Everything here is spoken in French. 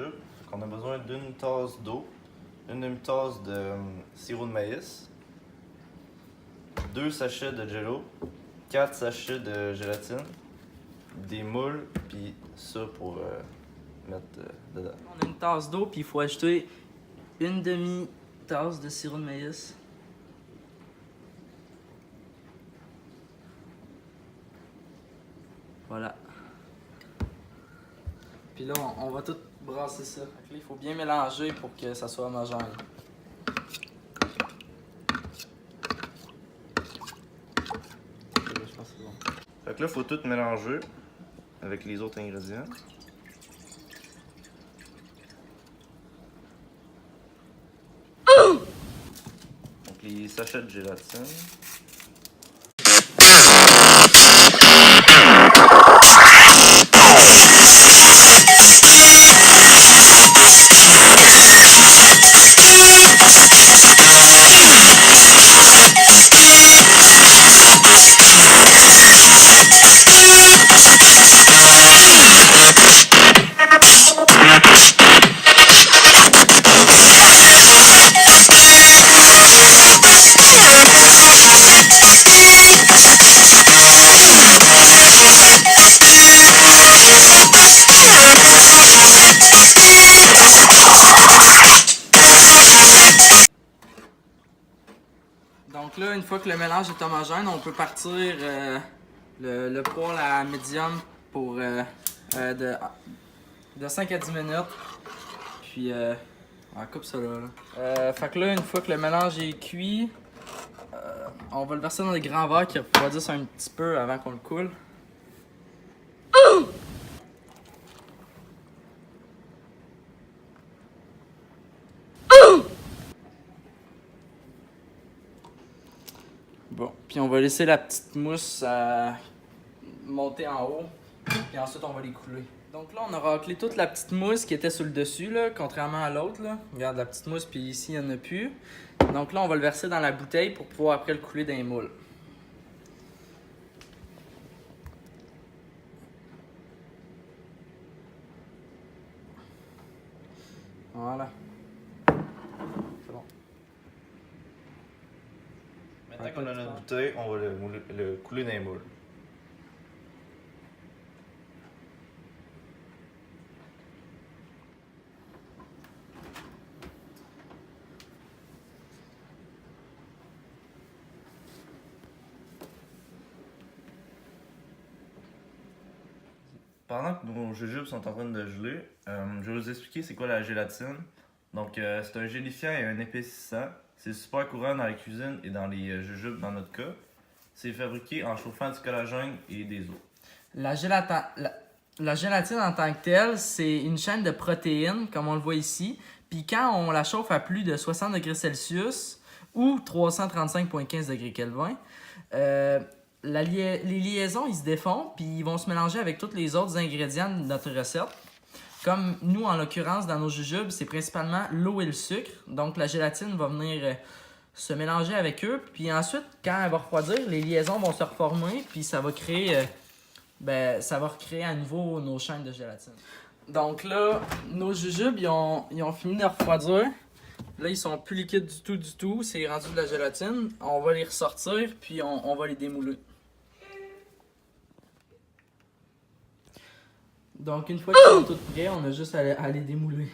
jujubes. On a besoin d'une tasse d'eau, une demi-tasse de sirop de maïs, 2 sachets de jello, 4 sachets de gélatine, des moules, puis ça pour mettre dedans. On a une tasse d'eau, puis il faut ajouter une demi-tasse de sirop de maïs. Voilà. Puis là, on va tout brasser ça. Fait que là, il faut bien mélanger pour que ça soit homogène. Ok, je pense que c'est bon. Fait que là, il faut tout mélanger avec les autres ingrédients. Donc les sachets de gélatine. Donc là, une fois que le mélange est homogène, on peut partir le poêle à médium pour de 5 à 10 minutes. Puis on coupe ça là. Fait que là, une fois que le mélange est cuit, on va le verser dans des grands verres qui refroidissent un petit peu avant qu'on le coule. Bon, puis on va laisser la petite mousse monter en haut, puis ensuite on va les couler. Donc là, on a raclé toute la petite mousse qui était sur le dessus, là, contrairement à l'autre. Regarde la petite mousse, puis ici, il n'y en a plus. Donc là, on va le verser dans la bouteille pour pouvoir après le couler dans les moules. Voilà. C'est bon. Maintenant qu'on a notre bouteille, on va le couler dans les moules. Pendant que nos jujubes sont en train de geler, je vais vous expliquer c'est quoi la gélatine. Donc, c'est un gélifiant et un épaississant. C'est super courant dans la cuisine et dans les jujubes dans notre cas. C'est fabriqué en chauffant du collagène et des os. La gélatine en tant que telle, c'est une chaîne de protéines, comme on le voit ici. Puis quand on la chauffe à plus de 60 degrés Celsius ou 335,15 degrés Kelvin, les liaisons ils se défont puis ils vont se mélanger avec tous les autres ingrédients de notre recette. Comme nous, en l'occurrence, dans nos jujubes, c'est principalement l'eau et le sucre. Donc la gélatine va venir se mélanger avec eux. Puis ensuite, quand elle va refroidir, les liaisons vont se reformer puis ça va créer, ça va recréer à nouveau nos chaînes de gélatine. Donc là, nos jujubes, ils ont fini de refroidir. Là, ils sont plus liquides du tout. C'est rendu de la gélatine. On va les ressortir, puis on va les démouler. Donc, une fois qu'ils sont tous prêts, on a juste à les démouler.